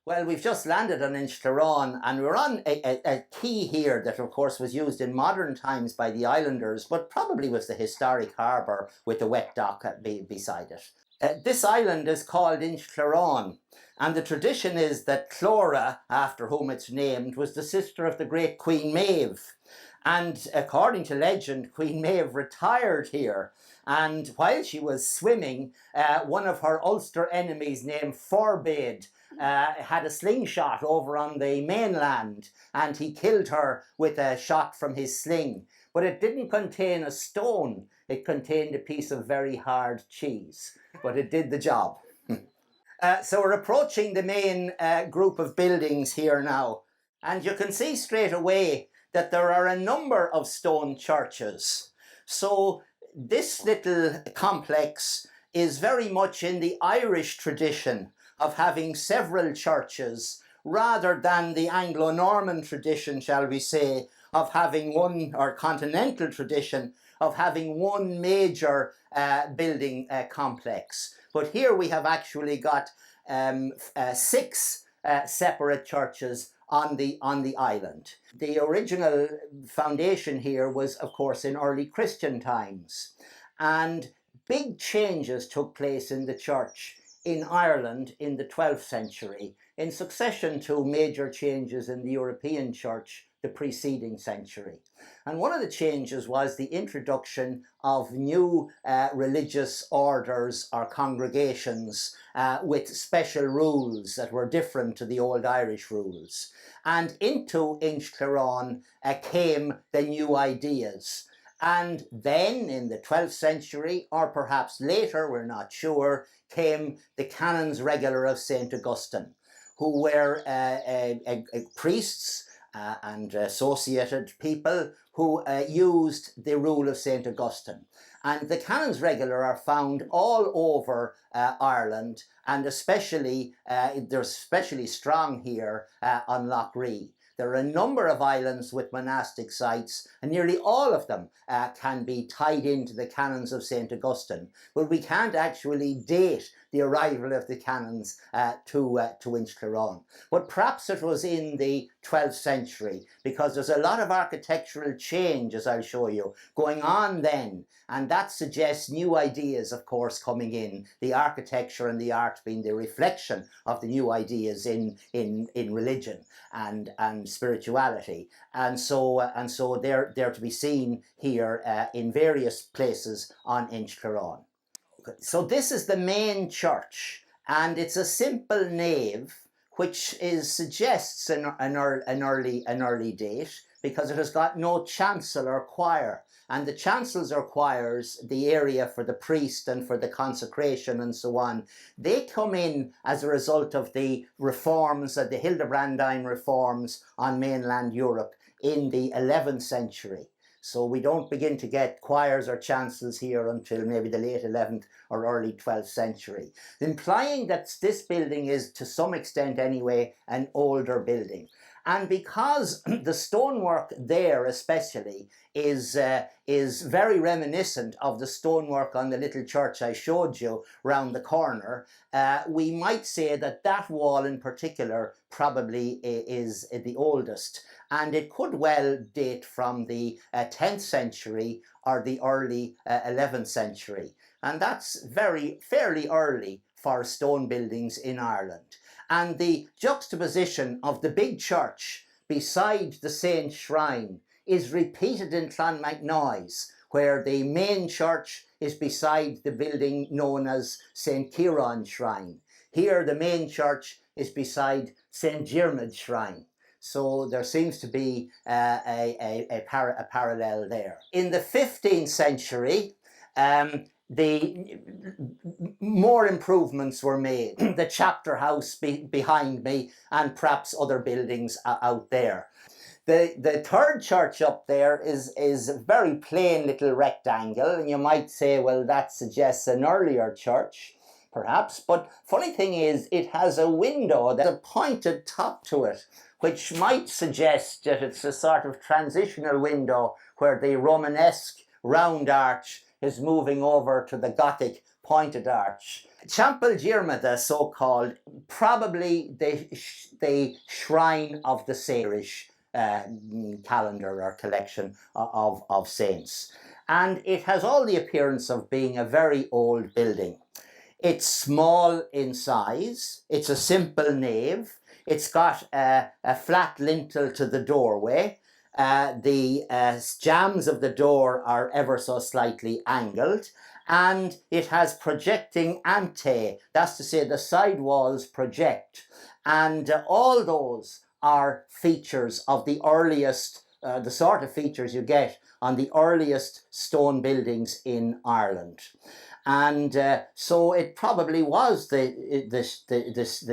Well, we've just landed on Inchclarone, and we're on a quay here that, of course, was used in modern times by the islanders, but probably was the historic harbour with the wet dock beside it. This island is called Inchclarone, and the tradition is that Clora, after whom it's named, was the sister of the great Queen Maeve. And according to legend, Queen Maeve retired here, and while she was swimming, one of her Ulster enemies named Forbade had a slingshot over on the mainland, and he killed her with a shot from his sling. But it didn't contain a stone, it contained a piece of very hard cheese, but it did the job. So we're approaching the main group of buildings here now, and you can see straight away that there are a number of stone churches. So this little complex is very much in the Irish tradition of having several churches, rather than the Anglo-Norman tradition, shall we say, of having one, or continental tradition of having one major building complex. But here we have actually got 6 separate churches on the island. The original foundation here was, of course, in early Christian times, and big changes took place in the church in Ireland in the 12th century, in succession to major changes in the European church the preceding century. And one of the changes was the introduction of new religious orders or congregations with special rules that were different to the old Irish rules. And into Inchclarone came the new ideas. And then in the 12th century, or perhaps later, we're not sure, came the canons regular of St. Augustine, who were priests and associated people who used the rule of St. Augustine. And the canons regular are found all over Ireland, and especially, they're especially strong here on Lough Ree. There are a number of islands with monastic sites, and nearly all of them can be tied into the canons of St. Augustine. But we can't actually date the arrival of the canons to Inchclarone. But perhaps it was in the 12th century, because there's a lot of architectural change, as I'll show you, going on then. And that suggests new ideas, of course, coming in, the architecture and the art being the reflection of the new ideas in religion and spirituality. And so they're to be seen here in various places on Inchclarone. Okay. So this is the main church, and it's a simple nave, which suggests an early date, because it has got no chancel or choir. And the chancels or choirs, the area for the priest and for the consecration and so on, they come in as a result of the reforms, the Hildebrandine reforms on mainland Europe in the 11th century. So we don't begin to get choirs or chancels here until maybe the late 11th or early 12th century, implying that this building is, to some extent anyway, an older building. And because the stonework there especially is very reminiscent of the stonework on the little church I showed you round the corner, we might say that that wall in particular probably is the oldest. And it could well date from the 10th century or the early 11th century. And that's fairly early for stone buildings in Ireland. And the juxtaposition of the big church beside the Saint's Shrine is repeated in Clonmacnoise, where the main church is beside the building known as St. Kieran's Shrine. Here the main church is beside St. Diarmaid's Shrine. So there seems to be a parallel there. In the 15th century, the more improvements were made. The chapter house behind me, and perhaps other buildings out there. The third church up there is a very plain little rectangle, and you might say, well, that suggests an earlier church, perhaps. But funny thing is, it has a window that's a pointed top to it, which might suggest that it's a sort of transitional window where the Romanesque round arch is moving over to the Gothic pointed arch. Champel Diarmada, so-called, probably the shrine of the Sairish calendar or collection of saints. And it has all the appearance of being a very old building. It's small in size, it's a simple nave, it's got a flat lintel to the doorway. The jambs of the door are ever so slightly angled, and it has projecting antae, that's to say the side walls project, and all those are features of the earliest, the sort of features you get on the earliest stone buildings in Ireland. And so it probably was the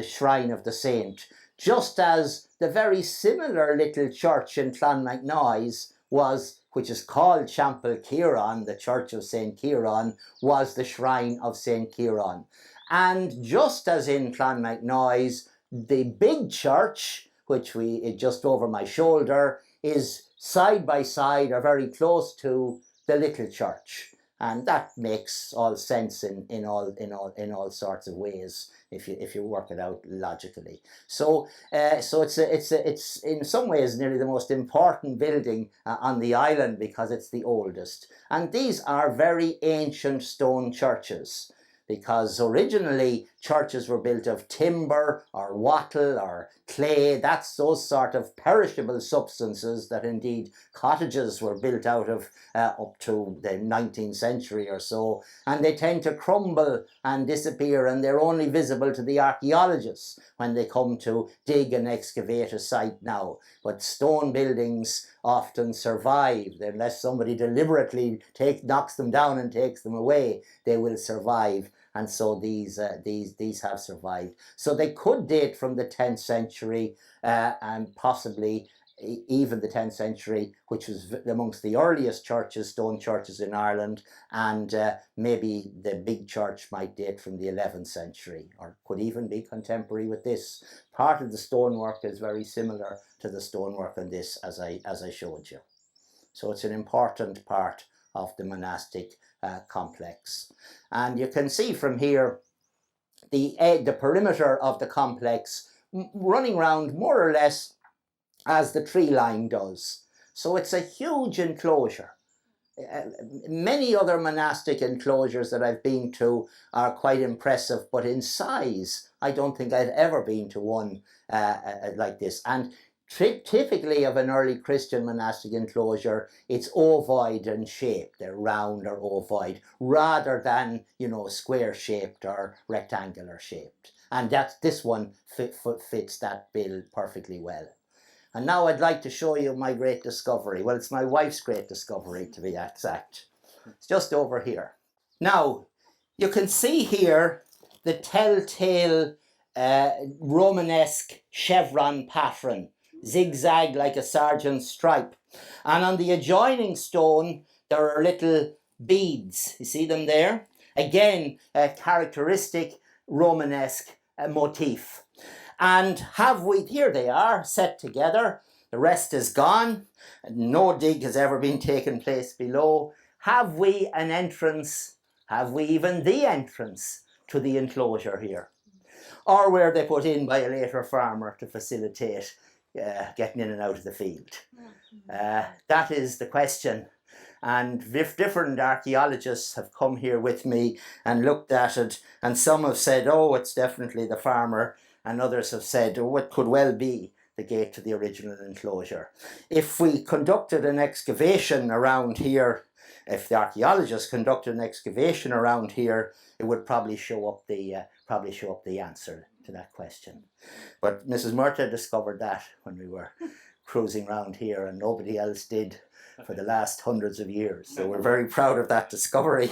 shrine of the saint, just as the very similar little church in Clonmacnoise was, which is called Champel Ciaran, the Church of St. Ciaran, was the shrine of St. Ciaran. And just as in Clonmacnoise, the big church, which just over my shoulder, is side by side or very close to the little church. And that makes all sense in all sorts of ways if you work it out logically. So it's in some ways nearly the most important building on the island because it's the oldest. And these are very ancient stone churches, because originally churches were built of timber or wattle or clay. That's those sort of perishable substances that indeed cottages were built out of up to the 19th century or so, and they tend to crumble and disappear, and they're only visible to the archaeologists when they come to dig and excavate a site now. But stone buildings often survive unless somebody deliberately knocks them down and takes them away. They will survive. And so these have survived. So they could date from the 10th century and possibly even the 10th century, which was amongst the earliest churches, stone churches in Ireland, and maybe the big church might date from the 11th century, or could even be contemporary with this. Part of the stonework is very similar to the stonework on this, as I showed you. So it's an important part of the monastic complex. And you can see from here the perimeter of the complex running round more or less as the tree line does. So it's a huge enclosure. Many other monastic enclosures that I've been to are quite impressive, but in size, I don't think I've ever been to one like this. And typically of an early Christian monastic enclosure, it's ovoid in shape. They're round or ovoid, rather than, square shaped or rectangular shaped. And this one fits that bill perfectly well. And now I'd like to show you my great discovery. Well, it's my wife's great discovery, to be exact. It's just over here. Now, you can see here the telltale Romanesque chevron pattern, zigzag like a sergeant's stripe. And on the adjoining stone, there are little beads. You see them there? Again, a characteristic Romanesque motif. And here they are, set together. The rest is gone. No dig has ever been taken place below. Have we an entrance? Have we even the entrance to the enclosure here? Or were they put in by a later farmer to facilitate getting in and out of the field? That is the question. And different archaeologists have come here with me and looked at it, and some have said, oh, it's definitely the farmer, and others have said, oh, it could well be the gate to the original enclosure. If we conducted an excavation around here, if the archaeologists conducted an excavation around here, it would probably show up the answer to that question. But Mrs. Murtagh discovered that when we were cruising around here, and nobody else did for the last hundreds of years. So we're very proud of that discovery.